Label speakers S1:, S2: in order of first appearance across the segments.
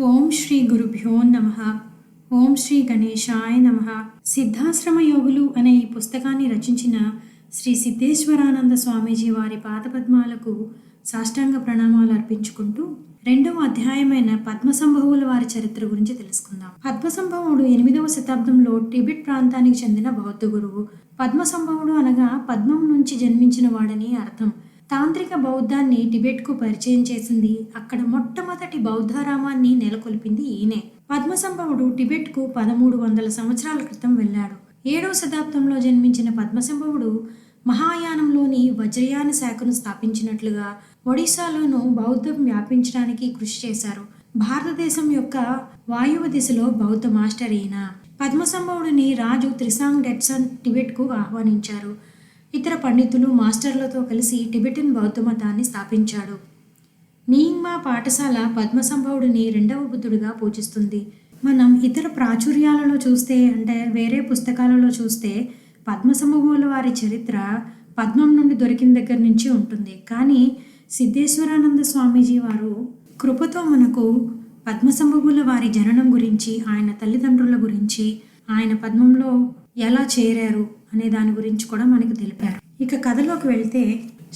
S1: ఓం శ్రీ గురుభ్యో నమః. ఓం శ్రీ గణేశాయ నమః. సిద్ధాశ్రమ యోగులు అనే ఈ పుస్తకాన్ని రచించిన శ్రీ సిద్ధేశ్వరానంద స్వామీజీ వారి పాదపద్మాలకు సాష్టాంగ ప్రణామాలు అర్పించుకుంటూ రెండవ అధ్యాయమైన పద్మసంభవుల వారి చరిత్ర గురించి తెలుసుకుందాం. పద్మసంభవుడు 8వ శతాబ్దంలో టిబెట్ ప్రాంతానికి చెందిన బౌద్ధ గురువు. పద్మసంభవుడు అనగా పద్మం నుంచి జన్మించిన వాడని అర్థం. తాంత్రిక బౌద్ధాన్ని టిబెట్కు పరిచయం చేసింది, అక్కడ మొట్టమొదటి బౌద్ధారామాన్ని నెలకొల్పింది ఈయనే. పద్మసంభవుడు టిబెట్కు 1300 సంవత్సరాల క్రితం వెళ్ళాడు. 7వ శతాబ్దంలో జన్మించిన పద్మసంభవుడు మహాయానంలోని వజ్రయాన శాఖను స్థాపించినట్లుగా ఒడిశాలోనూ బౌద్ధం వ్యాపించడానికి కృషి చేశారు. భారతదేశం యొక్క వాయువ దిశలో బౌద్ధ మాస్టర్ ఈయన. పద్మసంభవుడిని రాజు త్రిసాంగ్ డెట్సన్ టిబెట్కు ఆహ్వానించారు. ఇతర పండితులు మాస్టర్లతో కలిసి టిబెటన్ బౌద్ధ మతాన్ని స్థాపించాడు. నీంగ్మా పాఠశాల పద్మసంభవుడిని రెండవ బుద్ధుడిగా పూజిస్తుంది. మనం ఇతర ప్రాచుర్యాలలో చూస్తే, అంటే వేరే పుస్తకాలలో చూస్తే పద్మసంభవుల వారి చరిత్ర పద్మం నుండి దొరికిన దగ్గర నుంచి ఉంటుంది. కానీ సిద్ధేశ్వరానంద స్వామీజీ వారు కృపతో మనకు పద్మసంభవుల వారి జననం గురించి, ఆయన తల్లిదండ్రుల గురించి, ఆయన పద్మంలో ఎలా చేరారు అనే దాని గురించి కూడా మనకు తెలిపారు. ఇక కథలోకి వెళ్తే,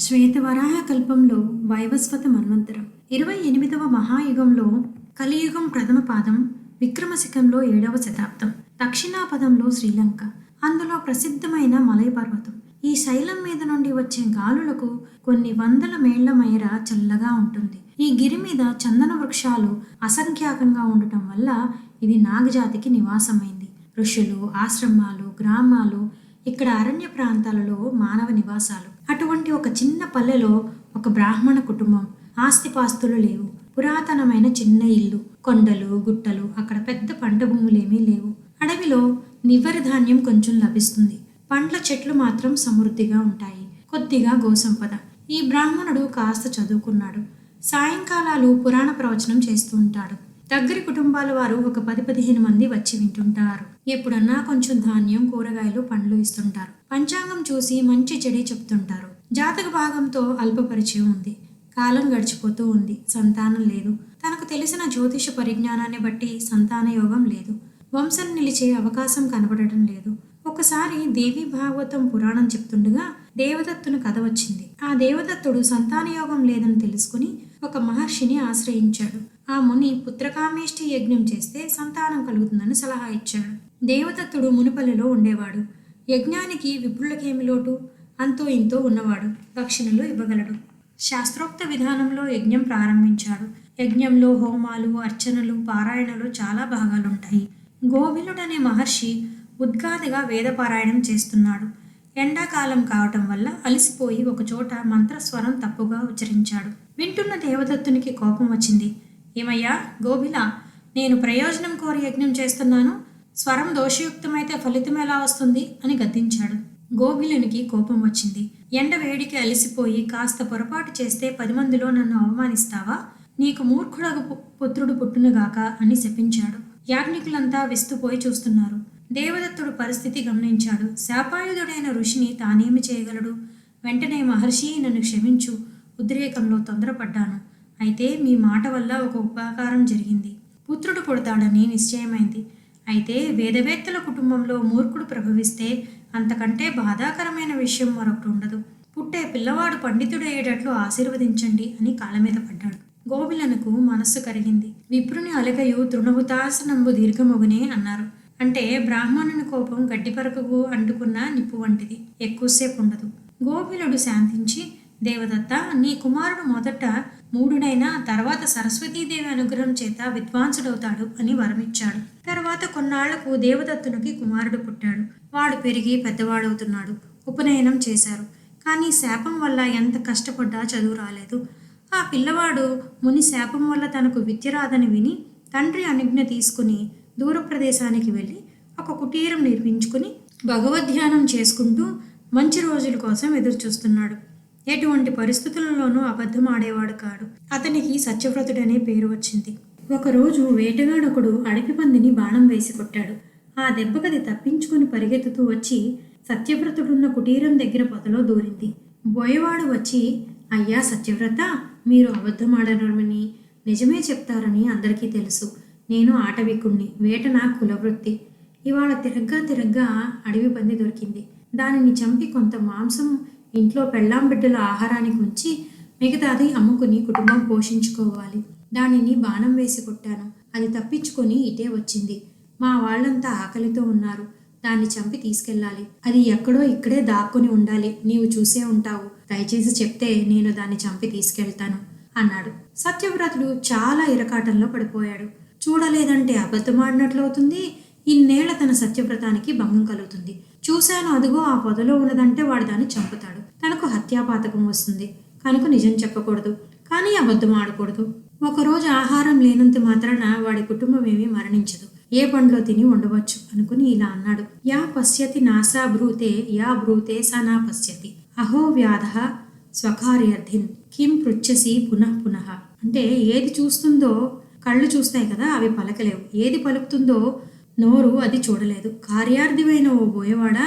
S1: శ్వేతవరాహ కల్పంలో వైవస్వత మన్వంతరం, 28వ మహాయుగంలో కలియుగం ప్రథమ పాదం, విక్రమశకంలో 7వ శతాబ్దం, దక్షిణాపదంలో శ్రీలంక, అందులో ప్రసిద్ధమైన మలై పర్వతం. ఈ శైలం మీద నుండి వచ్చే గాలులకు కొన్ని వందల మేళ్ల మేర చల్లగా ఉంటుంది. ఈ గిరి మీద చందన వృక్షాలు అసంఖ్యాకంగా ఉండటం వల్ల ఇది నాగజాతికి నివాసమైంది. ఋషులు, ఆశ్రమాలు, గ్రామాలు, ఇక్కడ అరణ్య ప్రాంతాలలో మానవ నివాసాలు. అటువంటి ఒక చిన్న పల్లెలో ఒక బ్రాహ్మణ కుటుంబం. ఆస్తిపాస్తులు లేవు. పురాతనమైన చిన్న ఇల్లు, కొండలు, గుట్టలు, అక్కడ పెద్ద పంట భూములేమీ లేవు. అడవిలో నివ్వెర ధాన్యం కొంచెం లభిస్తుంది. పండ్ల చెట్లు మాత్రం సమృద్ధిగా ఉంటాయి. కొద్దిగా గోసంపద. ఈ బ్రాహ్మణుడు కాస్త చదువుకున్నాడు. సాయంకాలాలు పురాణ ప్రవచనం చేస్తూ ఉంటాడు. దగ్గరి కుటుంబాల వారు ఒక 10-15 మంది వచ్చి వింటుంటారు. ఎప్పుడన్నా కొంచెం ధాన్యం, కూరగాయలు, పండ్లు ఇస్తుంటారు. పంచాంగం చూసి మంచి చెడే చెప్తుంటారు. జాతక భాగంతో అల్ప పరిచయం ఉంది. కాలం గడిచిపోతూ ఉంది. సంతానం లేదు. తనకు తెలిసిన జ్యోతిష పరిజ్ఞానాన్ని బట్టి సంతాన యోగం లేదు. వంశం నిలిచే అవకాశం కనబడటం లేదు. ఒకసారి దేవి భాగవతం పురాణం చెప్తుండగా దేవదత్తుని కథ వచ్చింది. ఆ దేవదత్తుడు సంతానయోగం లేదని తెలుసుకుని ఒక మహర్షిని ఆశ్రయించాడు. ఆ ముని పుత్రకామేష్టి యజ్ఞం చేస్తే సంతానం కలుగుతుందని సలహా ఇచ్చాడు. దేవదత్తుడు మునిపల్లిలో ఉండేవాడు. యజ్ఞానికి విప్రులకేమి లోటు? అంతో ఇంతో ఉన్నవాడు. దక్షిణలు ఇవ్వగలడు. శాస్త్రోక్త విధానంలో యజ్ఞం ప్రారంభించాడు. యజ్ఞంలో హోమాలు, అర్చనలు, పారాయణలు చాలా భాగాలుంటాయి. గోభిలుడనే మహర్షి ఉద్గాదిగా వేదపారాయణం చేస్తున్నాడు. ఎండాకాలం కావటం వల్ల అలసిపోయి ఒకచోట మంత్రస్వరం తప్పుగా ఉచ్చరించాడు. వింటున్న దేవదత్తునికి కోపం వచ్చింది. ఏమయ్యా గోభిలా, నేను ప్రయోజనం కోరి యజ్ఞం చేస్తున్నాను. స్వరం దోషయుక్తమైతే ఫలితం ఎలా వస్తుంది అని గద్దించాడు. గోభిలునికి కోపం వచ్చింది. ఎండ వేడికి అలసిపోయి కాస్త పొరపాటు చేస్తే 10 మందిలో నన్ను అవమానిస్తావా? నీకు మూర్ఖుడగు పుత్రుడు పుట్టునుగాక అని శపించాడు. యాజ్ఞికులంతా విస్తుపోయి చూస్తున్నారు. దేవదత్తుడు పరిస్థితి గమనించాడు. శాపాయుధుడైన ఋషిని తానేమి చేయగలడు? వెంటనే మహర్షి, నన్ను క్షమించు, ఉద్రేకంలో తొందరపడ్డాను. అయితే మీ మాట వల్ల ఒక ఉపకారం జరిగింది. పుత్రుడు పుడతాడని నిశ్చయమైంది. అయితే వేదవేత్తల కుటుంబంలో మూర్ఖుడు ప్రభవిస్తే అంతకంటే బాధాకరమైన విషయం మరొకటి ఉండదు. పుట్టే పిల్లవాడు పండితుడయ్యేటట్లు ఆశీర్వదించండి అని కాళ్ళ మీద పడ్డాడు. గోవిలనకు మనస్సు కరిగింది. విప్రుని అలకయు తృణభుతాసనంబు దీర్ఘమొగునే అన్నారు. అంటే బ్రాహ్మణుని కోపం గడ్డిపరకకు అంటుకున్న నిప్పు వంటిది, ఎక్కువసేపు ఉండదు. గోపిలుడు శాంతించి, దేవదత్త, నీ కుమారుడు మొదట మూఢుడైనా తర్వాత సరస్వతీదేవి అనుగ్రహం చేత విద్వాంసుడవుతాడు అని వరమిచ్చాడు. తర్వాత కొన్నాళ్లకు దేవదత్తునికి కుమారుడు పుట్టాడు. వాడు పెరిగి పెద్దవాడవుతున్నాడు. ఉపనయనం చేశారు. కానీ శాపం వల్ల ఎంత కష్టపడ్డా చదువు రాలేదు. ఆ పిల్లవాడు ముని శాపం వల్ల తనకు విద్య రాదని విని తండ్రి అనుజ్ఞ తీసుకుని దూర ప్రదేశానికి వెళ్ళి ఒక కుటీరం నిర్మించుకుని భగవద్ధ్యానం చేసుకుంటూ మంచి రోజుల కోసం ఎదురు చూస్తున్నాడు. ఎటువంటి పరిస్థితులలోనూ అబద్ధం ఆడేవాడు కాడు. అతనికి సత్యవ్రతుడనే పేరు వచ్చింది. ఒకరోజు వేటగాడొకడు అడవి పందిని బాణం వేసి కొట్టాడు. ఆ దెబ్బకది తప్పించుకుని పరిగెత్తుతూ వచ్చి సత్యవ్రతుడున్న కుటీరం దగ్గర పొదలో దూరింది. బోయవాడు వచ్చి, అయ్యా సత్యవ్రత, మీరు అబద్ధం ఆడరమని నిజమే చెప్తారని అందరికీ తెలుసు. నేను ఆటవికుణ్ణి, వేట నా కులవృత్తి. ఇవాళ తిరగ్గా అడవి పంది దొరికింది. దానిని చంపి కొంత మాంసం ఇంట్లో పెళ్ళాం బిడ్డల ఆహారానికి ఉంచి మిగతాది అమ్ముకుని కుటుంబం పోషించుకోవాలి. దానిని బాణం వేసి కొట్టాను. అది తప్పించుకొని ఇటే వచ్చింది. మా వాళ్ళంతా ఆకలితో ఉన్నారు. దాన్ని చంపి తీసుకెళ్ళాలి. అది ఎక్కడో ఇక్కడే దాక్కుని ఉండాలి. నీవు చూసే ఉంటావు. దయచేసి చెప్తే నేను దాన్ని చంపి తీసుకెళ్తాను అన్నాడు. సత్యవ్రతుడు చాలా ఇరకాటంలో పడిపోయాడు. చూడలేదంటే అబద్ధమాడినట్లవుతుంది. ఇన్నేళ్ల తన సత్యవ్రతానికి భంగం కలుగుతుంది. చూశాను అదిగో ఆ పొదలో ఉన్నదంటే వాడు దాన్ని చంపుతాడు. తనకు హత్యాపాతకం వస్తుంది కనుక నిజం చెప్పకూడదు, కానీ అబద్ధం ఆడకూడదు. ఒకరోజు ఆహారం లేనంత మాత్రాన వాడి కుటుంబం ఏమీ మరణించదు. ఏ పండ్లో తిని ఉండవచ్చు అనుకుని ఇలా అన్నాడు. యా పశ్యతి నాసా బ్రూతే, యా బ్రూతే సా నా పశ్యతి. అహో వ్యాధ స్వకార్యర్థిన్ కిం పృచ్చసి పునః పునః. అంటే ఏది చూస్తుందో కళ్ళు చూస్తాయి కదా, అవి పలకలేవు. ఏది పలుకుతుందో నోరు అది చూడలేదు. కార్యార్థివైన ఓ బోయవాడా,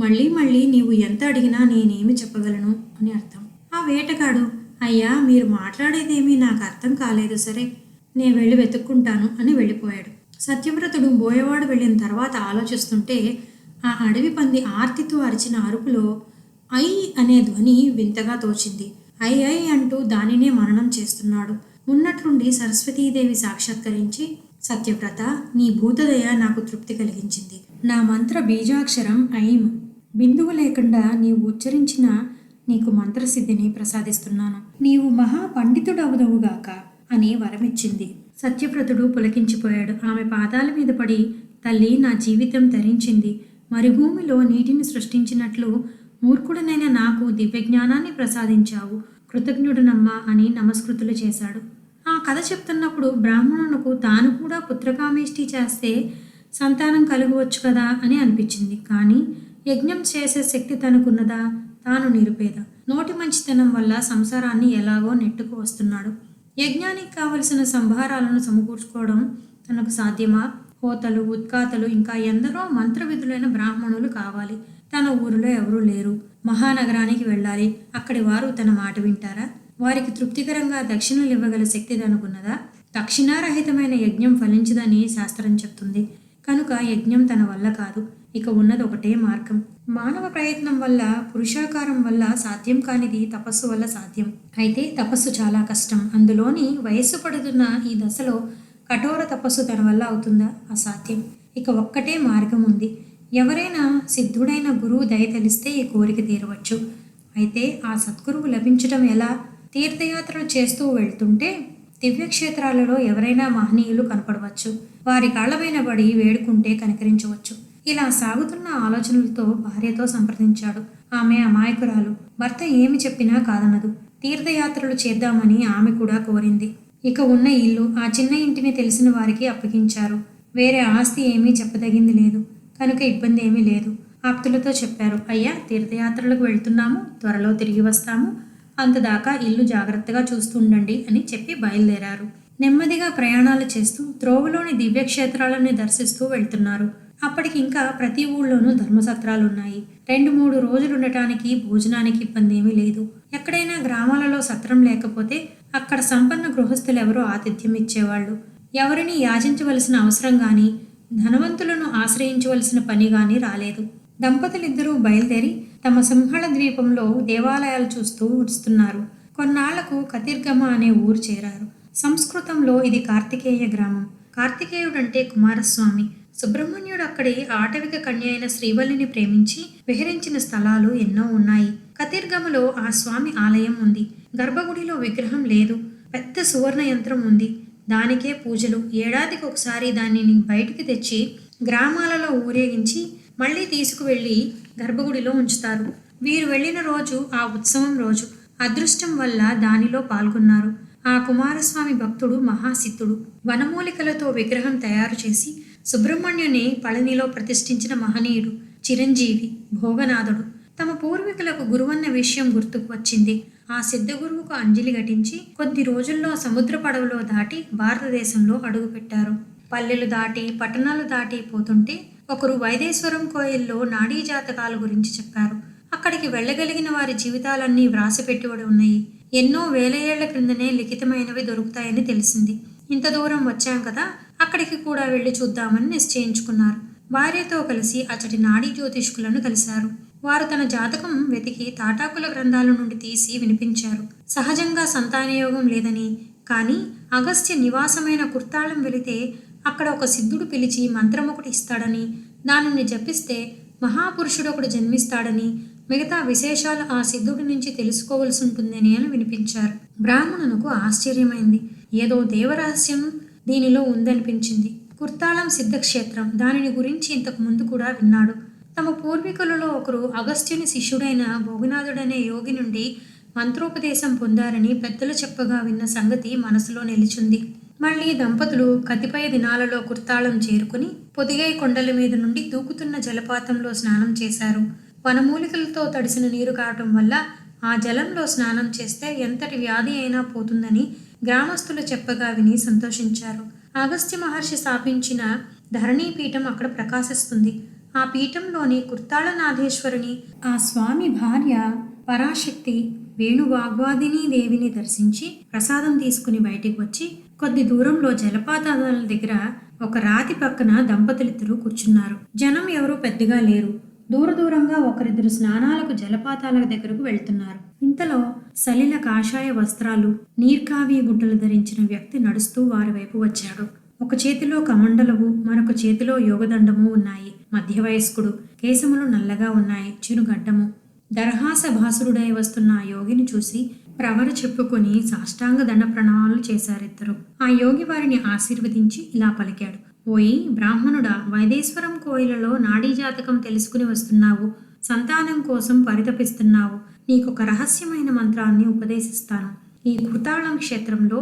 S1: మళ్ళీ మళ్ళీ నీవు ఎంత అడిగినా నేనేమి చెప్పగలను అని అర్థం. ఆ వేటగాడు, అయ్యా మీరు మాట్లాడేదేమీ నాకు అర్థం కాలేదు, సరే నేను వెళ్ళి వెతుక్కుంటాను అని వెళ్ళిపోయాడు. సత్యవ్రతుడు బోయవాడు వెళ్ళిన తర్వాత ఆలోచిస్తుంటే ఆ అడవి పంది ఆర్తితో అరిచిన అరుపులో ఐ అనే ధ్వని వింతగా తోచింది. ఐ ఐ అంటూ దానినే మననం చేస్తున్నాడు. ఉన్నట్లుండి సరస్వతీదేవి సాక్షాత్కరించి, సత్యవ్రత, నీ భూతదయ నాకు తృప్తి కలిగించింది. నా మంత్ర బీజాక్షరం ఐం బిందువు లేకుండా నీవు ఉచ్చరించిన నీకు మంత్రసిద్ధిని ప్రసాదిస్తున్నాను. నీవు మహా పండితుడవుదవుగాక అని వరమిచ్చింది. సత్యవ్రతుడు పులకించిపోయాడు. ఆమె పాదాల మీద పడి, తల్లి, నా జీవితం తరించింది. మరుభూమిలో నీటిని సృష్టించినట్లు మూర్ఖుడనైన నాకు దివ్యజ్ఞానాన్ని ప్రసాదించావు. కృతజ్ఞుడనమ్మా అని నమస్కృతులు చేశాడు. ఆ కథ చెప్తున్నప్పుడు బ్రాహ్మణునకు తాను కూడా పుత్రకామేష్టి చేస్తే సంతానం కలుగవచ్చు కదా అని అనిపించింది. కానీ యజ్ఞం చేసే శక్తి తనకున్నదా? తాను నిరుపేద. నోటి మంచితనం వల్ల సంసారాన్ని ఎలాగో నెట్టుకు వస్తున్నాడు. యజ్ఞానికి కావలసిన సంభారాలను సమకూర్చుకోవడం తనకు సాధ్యమా? హోతలు, ఉత్కాతలు, ఇంకా ఎందరో మంత్రవిధులైన బ్రాహ్మణులు కావాలి. తన ఊరిలో ఎవరూ లేరు. మహానగరానికి వెళ్ళాలి. అక్కడి వారు తన మాట వింటారా? వారికి తృప్తికరంగా దక్షిణలు ఇవ్వగల శక్తి తనకున్నదా? దక్షిణారహితమైన యజ్ఞం ఫలించదని శాస్త్రం చెప్తుంది. కనుక యజ్ఞం తన వల్ల కాదు. ఇక ఉన్నది ఒకటే మార్గం. మానవ ప్రయత్నం వల్ల, పురుషాకారం వల్ల సాధ్యం కానిది తపస్సు వల్ల సాధ్యం. అయితే తపస్సు చాలా కష్టం. అందులోని వయస్సు పడుతున్న ఈ దశలో కఠోర తపస్సు తన వల్ల అవుతుందా? అసాధ్యం. ఇక ఒక్కటే మార్గం ఉంది. ఎవరైనా సిద్ధుడైన గురువు దయ తెలిస్తే ఈ కోరిక తీరవచ్చు. అయితే ఆ సద్గురువు లభించడం ఎలా? తీర్థయాత్రలు చేస్తూ వెళ్తుంటే దివ్యక్షేత్రాలలో ఎవరైనా మహనీయులు కనపడవచ్చు. వారి కాళ్ళపైన పడి వేడుకుంటే కనికరించవచ్చు. ఇలా సాగుతున్న ఆలోచనలతో భార్యతో సంప్రదించాడు. ఆమె అమాయకురాలు. భర్త ఏమి చెప్పినా కాదనదు. తీర్థయాత్రలు చేద్దామని ఆమె కూడా కోరింది. ఇక ఉన్న ఇల్లు, ఆ చిన్న ఇంటిని తెలిసిన వారికి అప్పగించారు. వేరే ఆస్తి ఏమీ చెప్పదగింది లేదు కనుక ఇబ్బంది ఏమీ లేదు. ఆప్తులతో చెప్పారు, అయ్యా తీర్థయాత్రలకు వెళ్తున్నాము, త్వరలో తిరిగి వస్తాము, అంతదాకా ఇల్లు జాగ్రత్తగా చూస్తుండండి అని చెప్పి బయలుదేరారు. నెమ్మదిగా ప్రయాణాలు చేస్తూ త్రోవలోని దివ్యక్షేత్రాలను దర్శిస్తూ వెళ్తున్నారు. అప్పటికి ఇంకా ప్రతి ఊళ్ళోనూ ధర్మసత్రాలున్నాయి. 2-3 రోజులు ఉండటానికి, భోజనానికి ఇబ్బంది ఏమీ లేదు. ఎక్కడైనా గ్రామాలలో సత్రం లేకపోతే అక్కడ సంపన్న గృహస్థులు ఎవరో ఆతిథ్యం ఇచ్చేవాళ్ళు. ఎవరిని యాచించవలసిన అవసరం గాని, ధనవంతులను ఆశ్రయించవలసిన పని గాని రాలేదు. దంపతులిద్దరూ బయలుదేరి తమ సింహళ ద్వీపంలో దేవాలయాలు చూస్తూ వస్తున్నారు. కొన్నాళ్లకు కతిర్గమ అనే ఊరు చేరారు. సంస్కృతంలో ఇది కార్తికేయ గ్రామం. కార్తికేయుడంటే కుమారస్వామి. సుబ్రహ్మణ్యుడు అక్కడి ఆటవిక కన్య అయిన శ్రీవల్లిని ప్రేమించి విహరించిన స్థలాలు ఎన్నో ఉన్నాయి. కతిర్గమలో ఆ స్వామి ఆలయం ఉంది. గర్భగుడిలో విగ్రహం లేదు. పెద్ద సువర్ణ యంత్రం ఉంది. దానికే పూజలు. ఏడాదికి ఒకసారి దానిని బయటికి తెచ్చి గ్రామాలలో ఊరేగించి మళ్ళీ తీసుకువెళ్ళి గర్భగుడిలో ఉంచుతారు. వీరు వెళ్ళిన రోజు ఆ ఉత్సవం రోజు. అదృష్టం వల్ల దానిలో పాల్గొన్నారు. ఆ కుమారస్వామి భక్తుడు మహాసిద్ధుడు. వనమూలికలతో విగ్రహం తయారు చేసి సుబ్రహ్మణ్యుని పళనిలో ప్రతిష్ఠించిన మహనీయుడు. చిరంజీవి, భోగనాథుడు. తమ పూర్వీకులకు గురువన్న విషయం గుర్తుకు వచ్చింది. ఆ సిద్ధ గురువుకు అంజలి ఘటించి కొద్ది రోజుల్లో సముద్ర పడవలో దాటి భారతదేశంలో అడుగుపెట్టారు. పల్లెలు దాటి, పట్టణాలు దాటి పోతుంటే ఒకరు వైదేశ్వరం కోయిల్లో నాడీ జాతకాల గురించి చెప్పారు. అక్కడికి వెళ్ళగలిగిన వారి జీవితాలన్నీ వ్రాసిపెట్టుబడి ఉన్నాయి. ఎన్నో వేల ఏళ్ల క్రిందనే లిఖితమైనవి దొరుకుతాయని తెలిసింది. ఇంత దూరం వచ్చాం కదా, అక్కడికి కూడా వెళ్ళి చూద్దామని నిశ్చయించుకున్నారు. భార్యతో కలిసి అచ్చటి నాడీ జ్యోతిష్కులను కలిశారు. వారు తన జాతకం వెతికి తాటాకుల గ్రంథాల నుండి తీసి వినిపించారు. సహజంగా సంతానయోగం లేదని, కానీ అగస్త్య నివాసమైన కుర్తాళం వెళితే అక్కడ ఒక సిద్ధుడు పిలిచి మంత్రం ఒకటి ఇస్తాడని, దానిని జపిస్తే మహాపురుషుడొకడు జన్మిస్తాడని, మిగతా విశేషాలు ఆ సిద్ధుడి నుంచి తెలుసుకోవలసి ఉంటుందని అని వినిపించారు. బ్రాహ్మణునకు ఆశ్చర్యమైంది. ఏదో దేవరహస్యం దీనిలో ఉందనిపించింది. కుర్తాళం సిద్ధక్షేత్రం, దానిని గురించి ఇంతకు ముందు కూడా విన్నాడు. తమ పూర్వీకులలో ఒకరు అగస్త్యుని శిష్యుడైన భోగనాథుడనే యోగి నుండి మంత్రోపదేశం పొందారని పెద్దలు చెప్పగా విన్న సంగతి మనసులో నిలిచింది. మళ్ళీ దంపతులు కతిపయ దినాలలో కుర్తాళం చేరుకుని పొదిగై కొండల మీద నుండి దూకుతున్న జలపాతంలో స్నానం చేశారు. వనమూలికలతో తడిసిన నీరు కావటం వల్ల ఆ జలంలో స్నానం చేస్తే ఎంతటి వ్యాధి అయినా పోతుందని గ్రామస్తులు చెప్పగా విని సంతోషించారు. అగస్త్య మహర్షి స్థాపించిన ధరణీపీఠం అక్కడ ప్రకాశిస్తుంది. ఆ పీఠంలోని కుర్తాళనాథేశ్వరుని, ఆ స్వామి భార్య పరాశక్తి వేణువాగ్వాదిని దేవిని దర్శించి ప్రసాదం తీసుకుని బయటికి వచ్చి కొద్ది దూరంలో జలపాతాల దగ్గర ఒక రాతి పక్కన దంపతులిద్దరూ కూర్చున్నారు. జనం ఎవరూ పెద్దగా లేరు. దూరంగా ఒకరిద్దరు స్నానాలకు జలపాతాల దగ్గరకు వెళ్తున్నారు. ఇంతలో సలిల కాషాయ వస్త్రాలు, నీర్కావి గుడ్డలు ధరించిన వ్యక్తి నడుస్తూ వారి వైపు వచ్చాడు. ఒక చేతిలో కమండలవు, మరొక చేతిలో యోగదండము ఉన్నాయి. మధ్య వయస్కుడు, కేశములు నల్లగా ఉన్నాయి, చిరుగడ్డము. దరహాస భాసురుడై వస్తున్న ఆ యోగిని చూసి ప్రవర చెప్పుకొని సాష్టాంగ దండ ప్రణామాలు చేశారిద్దరు. ఆ యోగి వారిని ఆశీర్వదించి ఇలా పలికాడు. ఓయి బ్రాహ్మణుడా, వైదేశ్వరం కోయిలలో నాడీ జాతకం తెలుసుకుని వస్తున్నావు. సంతానం కోసం పరితపిస్తున్నావు. నీకొక రహస్యమైన మంత్రాన్ని ఉపదేశిస్తాను. ఈ కుర్తాళం క్షేత్రంలో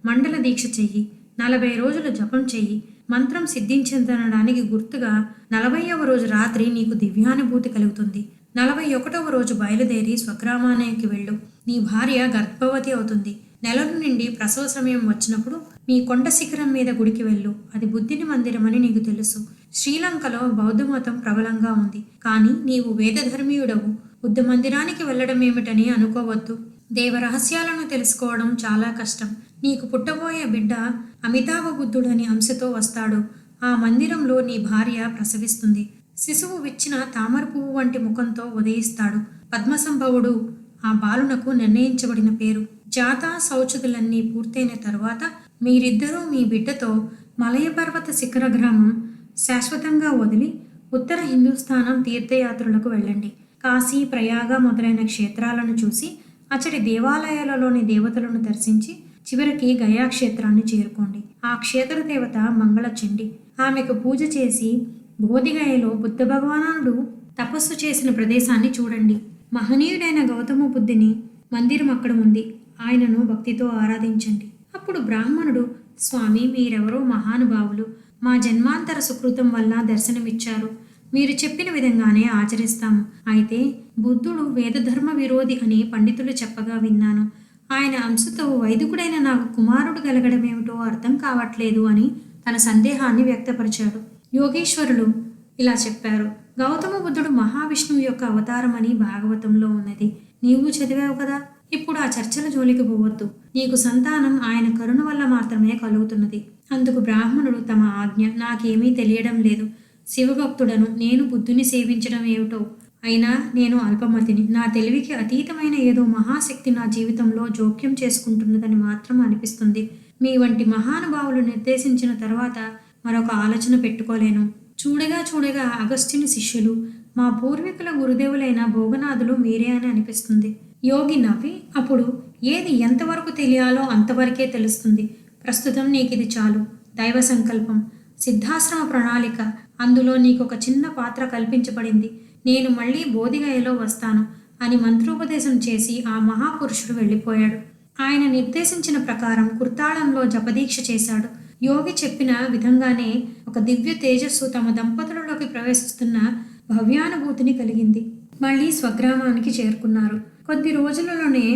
S1: మండల దీక్ష చెయ్యి. 40 రోజులు జపం చెయ్యి. మంత్రం సిద్ధించిందనడానికి గుర్తుగా 40వ రోజు రాత్రి నీకు దివ్యానుభూతి కలుగుతుంది. 41వ రోజు బయలుదేరి స్వగ్రామానికి వెళ్ళు. నీ భార్య గర్భవతి అవుతుంది. నెలల నుండి ప్రసవ సమయం వచ్చినప్పుడు మీ కొండ శిఖరం మీద గుడికి వెళ్ళు. అది బుద్ధిని మందిరమని నీకు తెలుసు. శ్రీలంకలో బౌద్ధ మతం ప్రబలంగా ఉంది. కానీ నీవు వేదధర్మీయుడవు. బుద్ధ మందిరానికి వెళ్ళడం ఏమిటని అనుకోవద్దు. దేవరహస్యాలను తెలుసుకోవడం చాలా కష్టం. నీకు పుట్టబోయే బిడ్డ అమితాభ బుద్ధుడని అంశతో వస్తాడు. ఆ మందిరంలో నీ భార్య ప్రసవిస్తుంది. శిశువు విచ్చిన తామర పువ్వు వంటి ముఖంతో ఉదయిస్తాడు. పద్మసంభవుడు ఆ బాలునకు నిర్ణయించబడిన పేరు. జాతా శౌచతులన్నీ పూర్తయిన తరువాత మీరిద్దరూ మీ బిడ్డతో మలయపర్వత శిఖర గ్రామం శాశ్వతంగా వదిలి ఉత్తర హిందూస్థానం తీర్థయాత్రలకు వెళ్ళండి. కాశీ, ప్రయాగ మొదలైన క్షేత్రాలను చూసి అచ్చటి దేవాలయాలలోని దేవతలను దర్శించి చివరికి గయా క్షేత్రాన్ని చేరుకోండి. ఆ క్షేత్ర దేవత మంగళచండి. ఆమెకు పూజ చేసి బోధిగయలో బుద్ధ భగవానుడు తపస్సు చేసిన ప్రదేశాన్ని చూడండి. మహనీయుడైన గౌతమ బుద్ధుని మందిరం అక్కడ ఉంది. ఆయనను భక్తితో ఆరాధించండి. అప్పుడు బ్రాహ్మణుడు, స్వామి, మీరెవరో మహానుభావులు. మా జన్మాంతర సుకృతం వల్ల దర్శనమిచ్చారు. మీరు చెప్పిన విధంగానే ఆచరిస్తాము. అయితే బుద్ధుడు వేదధర్మ విరోధి అని పండితులు చెప్పగా విన్నాను. ఆయన అంశతో వైదికుడైన నాకు కుమారుడు కలగడమేమిటో అర్థం కావట్లేదు అని తన సందేహాన్ని వ్యక్తపరిచాడు. యోగీశ్వరులు ఇలా చెప్పారు. గౌతమ బుద్ధుడు మహావిష్ణువు యొక్క అవతారమని భాగవతంలో ఉన్నది. నీవు చదివావు కదా. ఇప్పుడు ఆ చర్చల జోలికి పోవద్దు. నీకు సంతానం ఆయన కరుణ వల్ల మాత్రమే కలుగుతున్నది. అందుకు బ్రాహ్మణుడు తమ ఆజ్ఞ. నాకేమీ తెలియడం లేదు. శివభక్తుడను. నేను బుద్ధుని సేవించడం ఏమిటో. అయినా నేను అల్పమతిని. నా తెలివికి అతీతమైన ఏదో మహాశక్తి నా జీవితంలో జోక్యం చేసుకుంటున్నదని మాత్రం అనిపిస్తుంది. మీ వంటి మహానుభావులు నిర్దేశించిన తర్వాత మరొక ఆలోచన పెట్టుకోలేను. చూడగా అగస్త్యుని శిష్యులు, మా పూర్వీకుల గురుదేవులైన భోగనాథులు మీరే అని అనిపిస్తుంది. యోగి నవ్వి, అప్పుడు ఏది ఎంతవరకు తెలియాలో అంతవరకే తెలుస్తుంది. ప్రస్తుతం నీకిది చాలు. దైవ సంకల్పం, సిద్ధాశ్రమ ప్రణాళిక, అందులో నీకొక చిన్న పాత్ర కల్పించబడింది. నేను మళ్ళీ బోధిగయలో వస్తాను అని మంత్రోపదేశం చేసి ఆ మహాపురుషుడు వెళ్ళిపోయాడు. ఆయన నిర్దేశించిన ప్రకారం కుర్తాళంలో జపదీక్ష చేశాడు. యోగి చెప్పిన విధంగానే ఒక దివ్య తేజస్సు తమ దంపతులలోకి ప్రవేశిస్తున్న భవ్యానుభూతిని కలిగింది. మళ్ళీ స్వగ్రామానికి చేరుకున్నారు. కొద్ది రోజులలోనే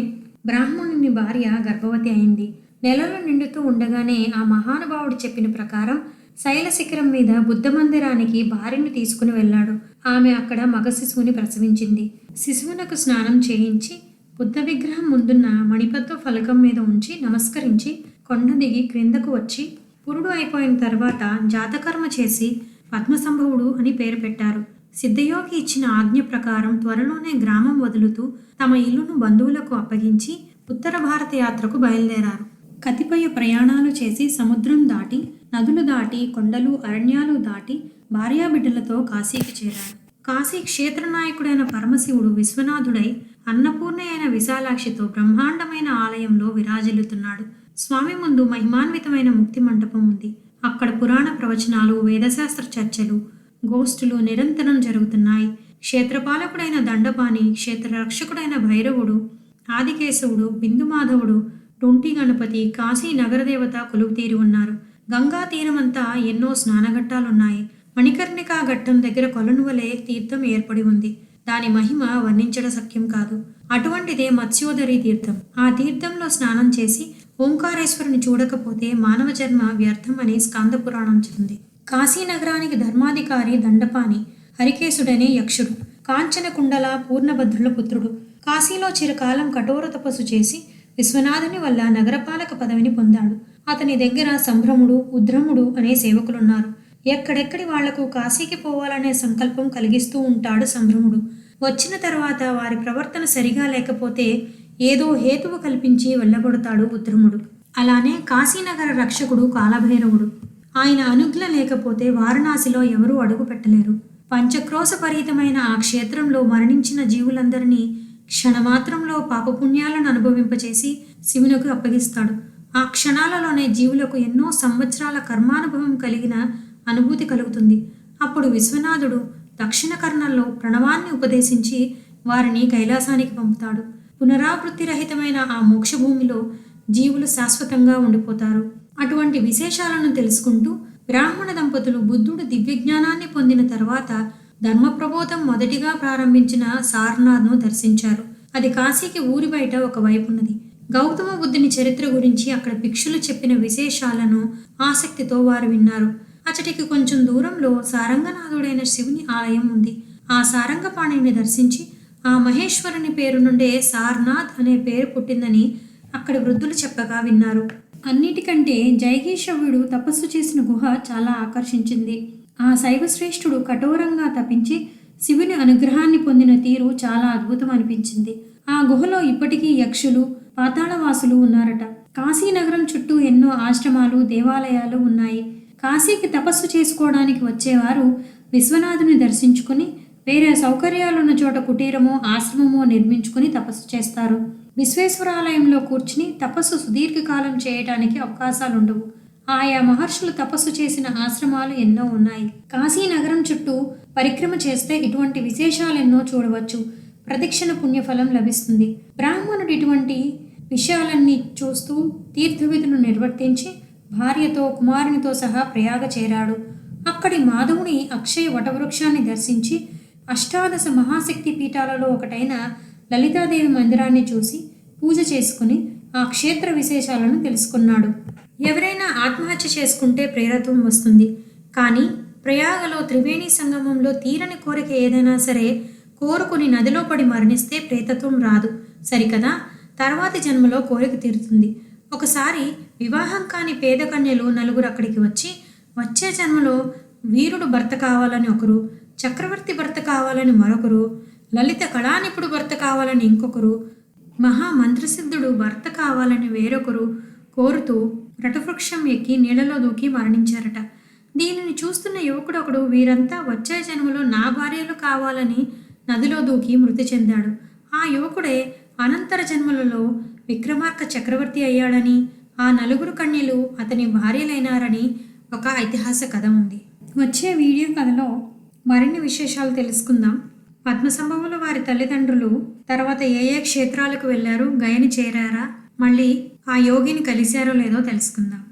S1: బ్రాహ్మణుని భార్య గర్భవతి అయింది. నెలలు నిండుతూ ఉండగానే ఆ మహానుభావుడు చెప్పిన ప్రకారం శైల శిఖరం మీద బుద్ధ మందిరానికి భార్యను తీసుకుని వెళ్ళాడు. ఆమె అక్కడ మగ శిశువుని ప్రసవించింది. శిశువునకు స్నానం చేయించి బుద్ధ విగ్రహం ముందున్న మణిపద్మ ఫలకం మీద ఉంచి నమస్కరించి కొండ దిగి క్రిందకు వచ్చి పురుడు అయిపోయిన తర్వాత జాతకర్మ చేసి పద్మసంభవుడు అని పేరు పెట్టారు. సిద్ధయోగి ఇచ్చిన ఆజ్ఞ ప్రకారం త్వరలోనే గ్రామం వదులుతూ తమ ఇల్లును బంధువులకు అప్పగించి ఉత్తర భారత యాత్రకు బయలుదేరారు. కతిపయ ప్రయాణాలు చేసి సముద్రం దాటి, నదులు దాటి, కొండలు అరణ్యాలు దాటి భార్యాబిడ్డలతో కాశీకి చేరారు. కాశీ క్షేత్రనాయకుడైన పరమశివుడు విశ్వనాథుడై అన్నపూర్ణ అయిన విశాలాక్షితో బ్రహ్మాండమైన ఆలయంలో విరాజిల్లుతున్నాడు. స్వామి ముందు మహిమాన్వితమైన ముక్తి మంటపం ఉంది. అక్కడ పురాణ ప్రవచనాలు, వేదశాస్త్ర చర్చలు, గోష్ఠులు నిరంతరం జరుగుతున్నాయి. క్షేత్రపాలకుడైన దండపాణి, క్షేత్రరక్షకుడైన భైరవుడు, ఆదికేశవుడు, బిందుమాధవుడు, టుంటి గణపతి, కాశీ నగరదేవత కొలువుతీరి ఉన్నారు. గంగా తీరమంతా ఎన్నో స్నానఘట్టాలున్నాయి. మణికర్ణికా ఘట్టం దగ్గర కొలను వలె తీర్థం ఏర్పడి ఉంది. దాని మహిమ వర్ణించడం శక్యం కాదు. అటువంటిదే మత్స్యోదరి తీర్థం. ఆ తీర్థంలో స్నానం చేసి ఓంకారేశ్వరుని చూడకపోతే మానవ జన్మ వ్యర్థమని స్కాంద పురాణం చెబుతుంది. కాశీ నగరానికి ధర్మాధికారి దండపాణి హరికేశుడనే యక్షుడు. కాంచన కుండల పూర్ణభద్రుల పుత్రుడు. కాశీలో చిరకాలం కఠోర తపస్సు చేసి విశ్వనాథుని వల్ల నగరపాలక పదవిని పొందాడు. అతని దగ్గర సంభ్రముడు, ఉద్రముడు అనే సేవకులున్నారు. ఎక్కడెక్కడి వాళ్లకు కాశీకి పోవాలనే సంకల్పం కలిగిస్తూ ఉంటాడు సంభ్రముడు. వచ్చిన తర్వాత వారి ప్రవర్తన సరిగా లేకపోతే ఏదో హేతువు కల్పించి వెళ్ళగొడతాడు ఉద్రముడు. అలానే కాశీనగర రక్షకుడు కాలభైరవుడు. ఆయన అనుజ్ఞ లేకపోతే వారణాసిలో ఎవరూ అడుగు పెట్టలేరు. పంచక్రోశపరీతమైన ఆ క్షేత్రంలో మరణించిన జీవులందరినీ క్షణమాత్రంలో పాపపుణ్యాలను అనుభవింపచేసి శివునికి అప్పగిస్తాడు. ఆ క్షణాలలోనే జీవులకు ఎన్నో సంవత్సరాల కర్మానుభవం కలిగిన అనుభూతి కలుగుతుంది. అప్పుడు విశ్వనాథుడు దక్షిణ కర్ణంలో ప్రణవాన్ని ఉపదేశించి వారిని కైలాసానికి పంపుతాడు. పునరావృత్తి రహితమైన ఆ మోక్షభూమిలో జీవులు శాశ్వతంగా ఉండిపోతారు. అటువంటి విశేషాలను తెలుసుకుంటూ బ్రాహ్మణ దంపతులు బుద్ధుడు దివ్యజ్ఞానాన్ని పొందిన తర్వాత ధర్మ ప్రబోధం మొదటిగా ప్రారంభించిన సారనాథ్ను దర్శించారు. అది కాశీకి ఊరి బయట ఒక వైపున్నది. గౌతమ బుద్ధుని చరిత్ర గురించి అక్కడ భిక్షులు చెప్పిన విశేషాలను ఆసక్తితో వారు విన్నారు. అచటికి కొంచెం దూరంలో సారంగనాథుడైన శివుని ఆలయం ఉంది. ఆ సారంగపాణిని దర్శించి ఆ మహేశ్వరుని పేరు నుండే సారనాథ్ అనే పేరు పుట్టిందని అక్కడి వృద్ధులు చెప్పగా విన్నారు. అన్నిటికంటే జైగీషవ్యుడు తపస్సు చేసిన గుహ చాలా ఆకర్షించింది. ఆ శైవశ్రేష్ఠుడు కఠోరంగా తపించి శివుని అనుగ్రహాన్ని పొందిన తీరు చాలా అద్భుతం అనిపించింది. ఆ గుహలో ఇప్పటికీ యక్షులు, పాతాళవాసులు ఉన్నారట. కాశీనగరం చుట్టూ ఎన్నో ఆశ్రమాలు, దేవాలయాలు ఉన్నాయి. కాశీకి తపస్సు చేసుకోవడానికి వచ్చేవారు విశ్వనాథుని దర్శించుకుని వేరే సౌకర్యాలున్న చోట కుటీరమో ఆశ్రమమో నిర్మించుకుని తపస్సు చేస్తారు. విశ్వేశ్వరాలయంలో కూర్చుని తపస్సు సుదీర్ఘకాలం చేయడానికి అవకాశాలుండవు. ఆయా మహర్షులు తపస్సు చేసిన ఆశ్రమాలు ఎన్నో ఉన్నాయి. కాశీ నగరం చుట్టూ పరిక్రమ చేస్తే ఇటువంటి విశేషాలెన్నో చూడవచ్చు. ప్రదక్షిణ పుణ్యఫలం లభిస్తుంది. బ్రాహ్మణుడు ఇటువంటి విషయాలన్నీ చూస్తూ తీర్థవిధులు నిర్వర్తించి భార్యతో కుమారునితో సహా ప్రయాగ చేరాడు. అక్కడి మాధవుని అక్షయ వటవృక్షాన్ని దర్శించి అష్టాదశ మహాశక్తి పీఠాలలో ఒకటైన లలితాదేవి మందిరాన్ని చూసి పూజ చేసుకుని ఆ క్షేత్ర విశేషాలను తెలుసుకున్నాడు. ఎవరైనా ఆత్మహత్య చేసుకుంటే ప్రేరత్వం వస్తుంది. కానీ ప్రయాగలో త్రివేణి సంగమంలో తీరని కోరిక ఏదైనా సరే కోరుకుని నదిలో పడి మరణిస్తే ప్రేతత్వం రాదు సరికదా. తర్వాతి జన్మలో కోరిక తీరుతుంది. ఒకసారి వివాహం కాని పేద కన్యలు నలుగురు అక్కడికి వచ్చి వచ్చే జన్మలో వీరుడు భర్త కావాలని ఒకరు, చక్రవర్తి భర్త కావాలని మరొకరు, లలిత కళానిపుడు భర్త కావాలని ఇంకొకరు, మహామంత్రసిద్ధుడు భర్త కావాలని వేరొకరు కోరుతూ వటవృక్షం ఎక్కి నీళ్లలో దూకి మరణించారట. దీనిని చూస్తున్న యువకుడు ఒకడు వీరంతా వచ్చే జన్మలో నా భార్యలు కావాలని నదిలో దూకి మృతి చెందాడు. ఆ యువకుడే అనంతర జన్మలలో విక్రమార్క చక్రవర్తి అయ్యాడని, ఆ నలుగురు కన్యలు అతని భార్యలైనారని ఒక ఐతిహాసిక కథ ఉంది. వచ్చే వీడియో కథలో మరిన్ని విశేషాలు తెలుసుకుందాం. పద్మసంభవులు వారి తల్లిదండ్రులు తర్వాత ఏ ఏ క్షేత్రాలకు వెళ్ళారు, గయని చేరారా, మళ్ళీ ఆ యోగిని కలిశారో లేదో తెలుసుకుందాం.